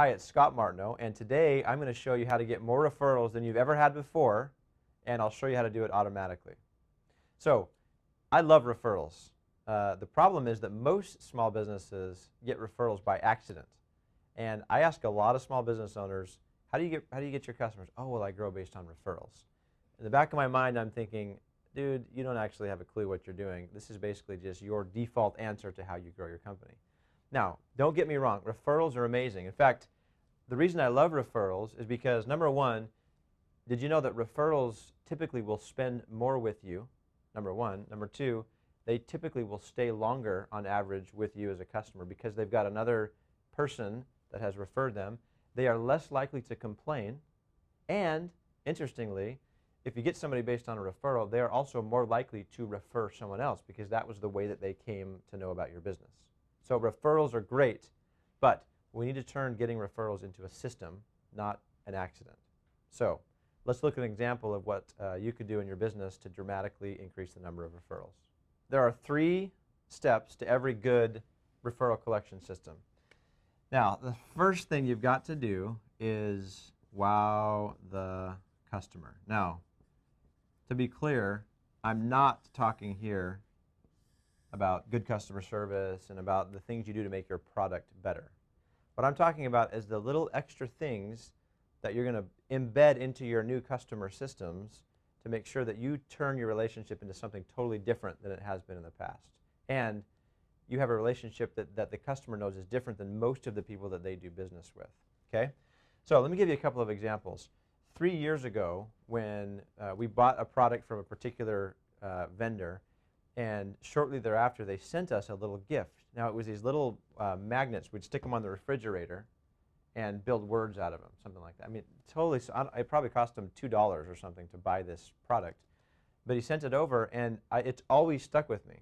Hi, it's Scott Martineau, and today I'm going to show you how to get more referrals than you've ever had before, and I'll show you how to do it automatically. So, I love referrals. The problem is that most small businesses get referrals by accident. And I ask a lot of small business owners, how do you get your customers? Oh, well, I grow based on referrals. In the back of my mind, I'm thinking, dude, you don't actually have a clue what you're doing. This is basically just your default answer to how you grow your company. Now, don't get me wrong, referrals are amazing. In fact, the reason I love referrals is because, number one, did you know that referrals typically will spend more with you, number one. Number two, they typically will stay longer on average with you as a customer because they've got another person that has referred them. They are less likely to complain, and interestingly, if you get somebody based on a referral, they are also more likely to refer someone else because that was the way that they came to know about your business. So referrals are great, but we need to turn getting referrals into a system, not an accident. So let's look at an example of what you could do in your business to dramatically increase the number of referrals. There are 3 steps to every good referral collection system. Now, the first thing you've got to do is wow the customer. Now, to be clear, I'm not talking here about good customer service and about the things you do to make your product better. What I'm talking about is the little extra things that you're going to embed into your new customer systems to make sure that you turn your relationship into something totally different than it has been in the past. And you have a relationship that the customer knows is different than most of the people that they do business with. Okay? So let me give you a couple of examples. 3 years ago, when we bought a product from a particular vendor, and shortly thereafter they sent us a little gift. Now it was these little magnets. We'd stick them on the refrigerator and build words out of them, something like that. I mean, totally, it probably cost him $2 or something to buy this product. But he sent it over, and it's always stuck with me.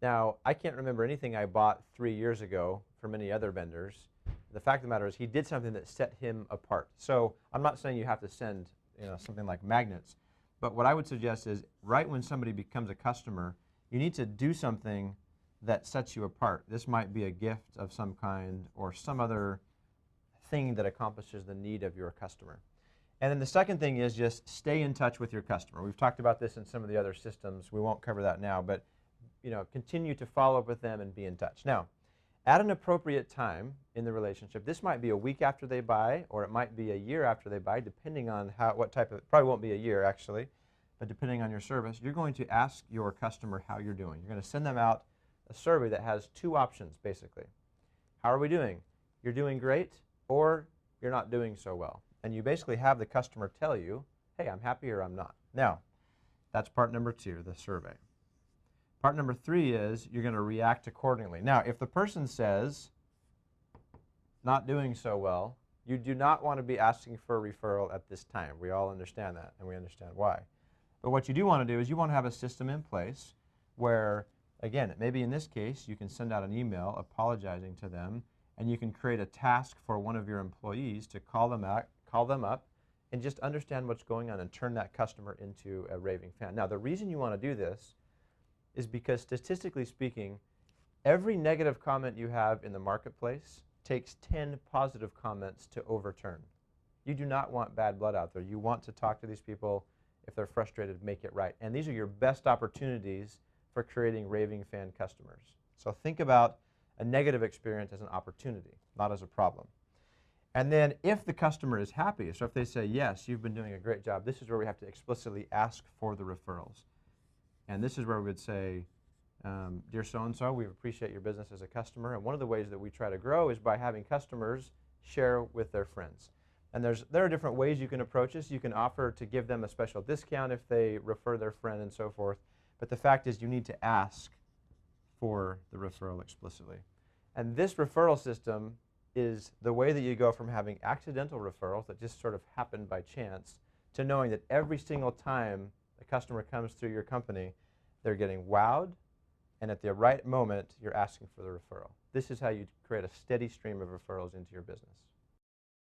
Now, I can't remember anything I bought 3 years ago from any other vendors. The fact of the matter is he did something that set him apart. So I'm not saying you have to send something like magnets, but what I would suggest is right when somebody becomes a customer, you need to do something that sets you apart. This might be a gift of some kind or some other thing that accomplishes the need of your customer. And then the second thing is just stay in touch with your customer. We've talked about this in some of the other systems. We won't cover that now, but continue to follow up with them and be in touch. Now, at an appropriate time in the relationship, this might be a week after they buy, or it might be a year after they buy, depending on what type of, probably won't be a year actually, but depending on your service, you're going to ask your customer how you're doing. You're going to send them out a survey that has 2 options, basically. How are we doing? You're doing great, or you're not doing so well. And you basically have the customer tell you, hey, I'm happy or I'm not. Now, that's part number 2, the survey. Part number 3 is you're going to react accordingly. Now, if the person says, not doing so well, you do not want to be asking for a referral at this time. We all understand that, and we understand why. But what you do want to do is you want to have a system in place where, again, maybe in this case, you can send out an email apologizing to them, and you can create a task for one of your employees to call them up, and just understand what's going on and turn that customer into a raving fan. Now, the reason you want to do this is because statistically speaking, every negative comment you have in the marketplace takes 10 positive comments to overturn. You do not want bad blood out there. You want to talk to these people. If they're frustrated, make it right. And these are your best opportunities for creating raving fan customers. So think about a negative experience as an opportunity, not as a problem. And then if the customer is happy, so if they say, yes, you've been doing a great job, this is where we have to explicitly ask for the referrals. And this is where we would say, dear so-and-so, we appreciate your business as a customer, and one of the ways that we try to grow is by having customers share with their friends. And there are different ways you can approach this. You can offer to give them a special discount if they refer their friend and so forth. But the fact is you need to ask for the referral explicitly. And this referral system is the way that you go from having accidental referrals that just sort of happen by chance to knowing that every single time a customer comes through your company, they're getting wowed, and at the right moment, you're asking for the referral. This is how you create a steady stream of referrals into your business.